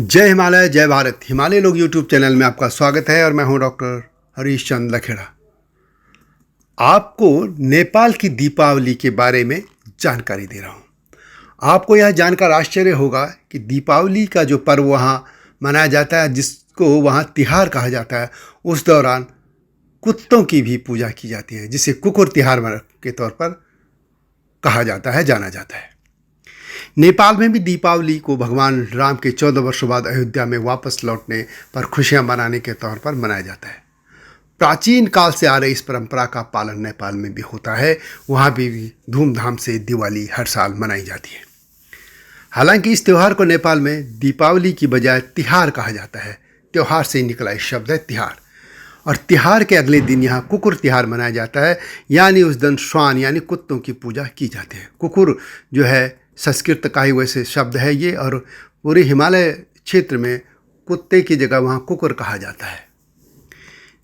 जय हिमालय जय भारत। हिमालय लोग यूट्यूब चैनल में आपका स्वागत है और मैं हूं डॉक्टर हरीश चंद लखेड़ा। आपको नेपाल की दीपावली के बारे में जानकारी दे रहा हूं। आपको यह जानकर आश्चर्य होगा कि दीपावली का जो पर्व वहां मनाया जाता है, जिसको वहां तिहार कहा जाता है, उस दौरान कुत्तों की भी पूजा की जाती है, जिसे कुकुर तिहार के तौर पर कहा जाता है, जाना जाता है। नेपाल में भी दीपावली को भगवान राम के 14 वर्षों बाद अयोध्या में वापस लौटने पर खुशियां मनाने के तौर पर मनाया जाता है। प्राचीन काल से आ रही इस परंपरा का पालन नेपाल में भी होता है। वहाँ भी धूमधाम से दिवाली हर साल मनाई जाती है। हालांकि इस त्यौहार को नेपाल में दीपावली की बजाय तिहार कहा जाता है। त्यौहार से निकला इस शब्द है तिहार। और तिहार के अगले दिन यहाँ कुकुर तिहार मनाया जाता है, यानी उस दिन श्वान यानी कुत्तों की पूजा की जाती है। कुकुर जो है संस्कृत का ही वैसे शब्द है ये, और पूरे हिमालय क्षेत्र में कुत्ते की जगह वहाँ कुकुर कहा जाता है।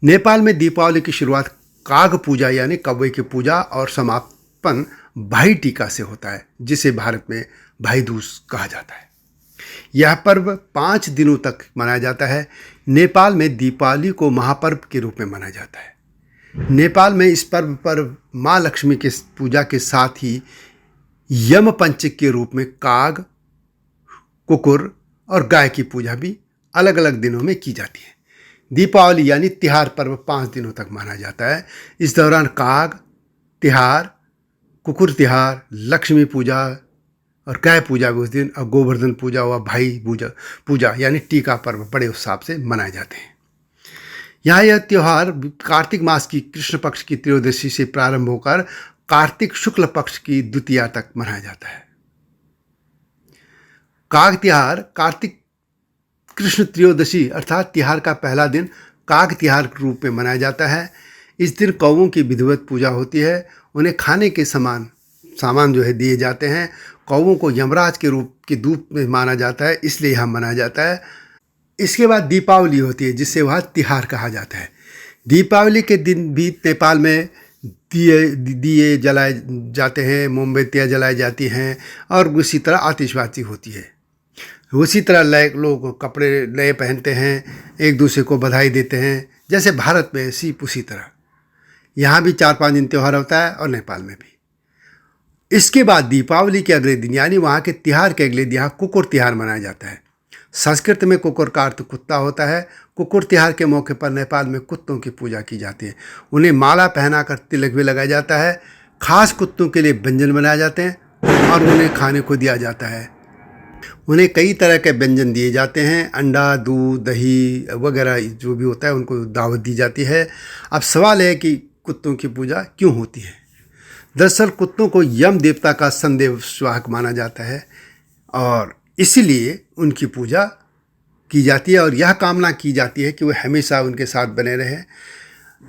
नेपाल में दीपावली की शुरुआत काग पूजा यानी कौवे की पूजा और समापन भाई टीका से होता है, जिसे भारत में भाई दूज कहा जाता है। यह पर्व 5 दिनों तक मनाया जाता है। नेपाल में दीपावली को महापर्व के रूप में मनाया जाता है। नेपाल में इस पर्व पर माँ लक्ष्मी के पूजा के साथ ही यम पंचक के रूप में काग, कुकुर और गाय की पूजा भी अलग अलग दिनों में की जाती है। दीपावली यानी तिहार पर्व 5 दिनों तक माना जाता है। इस दौरान काग तिहार, कुकुर तिहार, लक्ष्मी पूजा और गाय पूजा भी उस दिन, और गोवर्धन पूजा व भाई पूजा यानी टीका पर्व बड़े उत्साह से मनाए जाते हैं। यहाँ यह त्यौहार कार्तिक मास की कृष्ण पक्ष की त्रयोदशी से प्रारंभ होकर कार्तिक शुक्ल पक्ष की द्वितीया तक मनाया जाता है। काग तिहार कार्तिक कृष्ण त्रयोदशी अर्थात तिहार का पहला दिन काग तिहार के रूप में मनाया जाता है। इस दिन कौवों की विधिवत पूजा होती है। उन्हें खाने के सामान जो है दिए जाते हैं। कौवों को यमराज के रूप में माना जाता है, इसलिए यह मनाया जाता है। इसके बाद दीपावली होती है, जिसे वह तिहार कहा जाता है। दीपावली के दिन भी नेपाल में दिए जलाए जाते हैं, मोमबत्तियाँ जलाई जाती हैं और उसी तरह आतिशबाजी होती है। उसी तरह लोग कपड़े नए पहनते हैं, एक दूसरे को बधाई देते हैं। जैसे भारत में उसी तरह यहाँ भी 4-5 दिन त्यौहार होता है, और नेपाल में भी। इसके बाद दीपावली के अगले दिन यानी वहाँ के तिहार के अगले दिन यहाँ कुकुर तिहार मनाया जाता है। संस्कृत में कुकुर का अर्थ कुत्ता होता है। कुकुर तिहार के मौके पर नेपाल में कुत्तों की पूजा की जाती है। उन्हें माला पहनाकर तिलक भी लगाया जाता है। खास कुत्तों के लिए व्यंजन बनाए जाते हैं और उन्हें खाने को दिया जाता है। उन्हें कई तरह के व्यंजन दिए जाते हैं, अंडा, दूध, दही वगैरह जो भी होता है उनको दावत दी जाती है। अब सवाल है कि कुत्तों की पूजा क्यों होती है। दरअसल कुत्तों को यम देवता का संदेशवाहक माना जाता है और इसीलिए उनकी पूजा की जाती है और यह कामना की जाती है कि वो हमेशा उनके साथ बने रहें।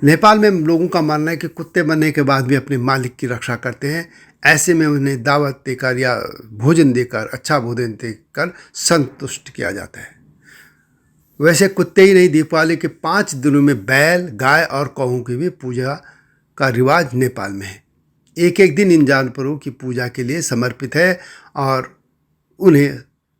नेपाल में लोगों का मानना है कि कुत्ते मरने के बाद भी अपने मालिक की रक्षा करते हैं। ऐसे में उन्हें दावत देकर या भोजन देकर, अच्छा भोजन देकर संतुष्ट किया जाता है। वैसे कुत्ते ही नहीं, दीपावली के 5 दिनों में बैल, गाय और कौओं की भी पूजा का रिवाज नेपाल में है। एक दिन इन जानवरों की पूजा के लिए समर्पित है और उन्हें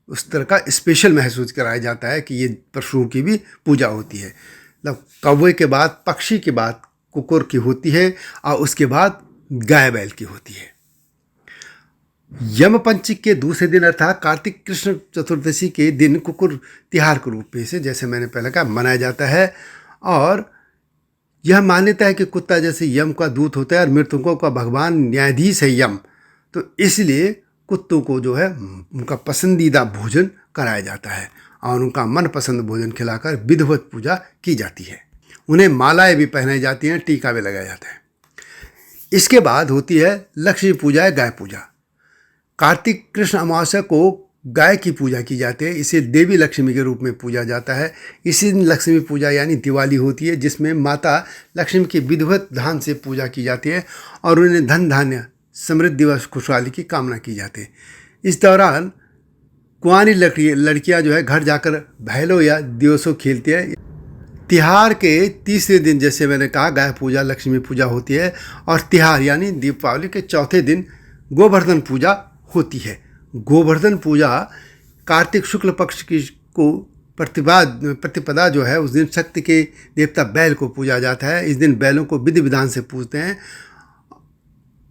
उस तरह का स्पेशल महसूस कराया जाता है कि ये पशुओं की भी पूजा होती है। मतलब कौवे के बाद, पक्षी के बाद कुकुर की होती है और उसके बाद गाय बैल की होती है। यम पंचक के दूसरे दिन अर्थात कार्तिक कृष्ण चतुर्दशी के दिन कुकुर तिहार के रूप में से, जैसे मैंने पहले कहा, मनाया जाता है। और यह मान्यता है कि कुत्ता जैसे यम का दूत होता है और मृतकों का भगवान न्यायाधीश है यम, तो इसलिए कुत्तों को जो है उनका पसंदीदा भोजन कराया जाता है और उनका मनपसंद भोजन खिलाकर विधिवत पूजा की जाती है। उन्हें मालाएं भी पहनाई जाती हैं, टीका भी लगाया जाता है। इसके बाद होती है लक्ष्मी पूजा या गाय पूजा। कार्तिक कृष्ण अमावस्या को गाय की पूजा की जाती है। इसे देवी लक्ष्मी के रूप में पूजा जाता है। इसी दिन लक्ष्मी पूजा यानी दिवाली होती है, जिसमें माता लक्ष्मी की विधिवत ढंग से पूजा की जाती है और उन्हें धन धान्य, समृद्धि व खुशहाली की कामना की जाती है। इस दौरान कुंवारी लड़कियां जो है घर जाकर भैलो या दिवसों खेलती है। तिहार के तीसरे दिन, जैसे मैंने कहा, गाय पूजा, लक्ष्मी पूजा होती है और तिहार यानी दीपावली के चौथे दिन गोवर्धन पूजा होती है। गोवर्धन पूजा कार्तिक शुक्ल पक्ष की को प्रतिपदा जो है, उस दिन शक्ति के देवता बैल को पूजा जाता है। इस दिन बैलों को विधि विधान से पूजते हैं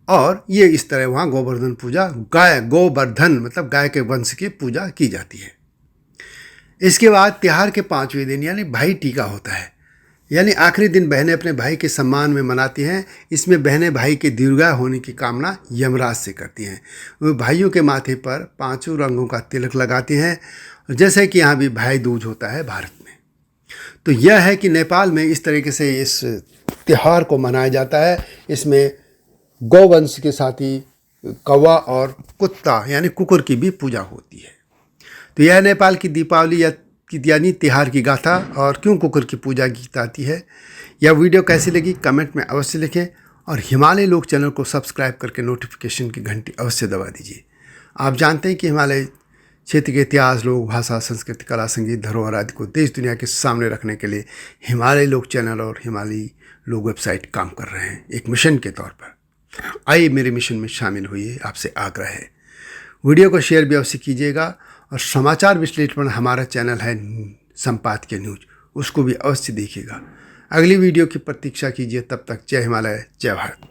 और ये इस तरह वहाँ गोवर्धन पूजा, गोवर्धन मतलब गाय के वंश की पूजा की जाती है। इसके बाद त्योहार के 5वें दिन यानी भाई टीका होता है, यानी आखिरी दिन बहनें अपने भाई के सम्मान में मनाती हैं। इसमें बहनें भाई के दीर्घायु होने की कामना यमराज से करती हैं। वो भाइयों के माथे पर 5 रंगों का तिलक लगाती हैं, जैसे कि यहाँ भी भाई दूज होता है भारत में। तो यह है कि नेपाल में इस तरीके से इस त्यौहार को मनाया जाता है। इसमें गौवंश के साथ ही कौवा और कुत्ता यानी कुकुर की भी पूजा होती है। तो यह नेपाल की दीपावली यानी तिहार की गाथा और क्यों कुकुर की पूजा की जाती है। यह वीडियो कैसी लगी कमेंट में अवश्य लिखें और हिमालय लोक चैनल को सब्सक्राइब करके नोटिफिकेशन की घंटी अवश्य दबा दीजिए। आप जानते हैं कि हिमालय क्षेत्र के इतिहास, लोक भाषा, संस्कृति, कला, संगीत, धरोहर आदि को देश दुनिया के सामने रखने के लिए हिमालय लोक चैनल और हिमालय लोक वेबसाइट काम कर रहे हैं एक मिशन के तौर पर। आइए मेरे मिशन में शामिल होइए, आपसे आग्रह है। वीडियो को शेयर भी अवश्य कीजिएगा और समाचार विश्लेषण हमारा चैनल है संपादकीय न्यूज, उसको भी अवश्य देखिएगा। अगली वीडियो की प्रतीक्षा कीजिए। तब तक जय हिमालय, जय भारत।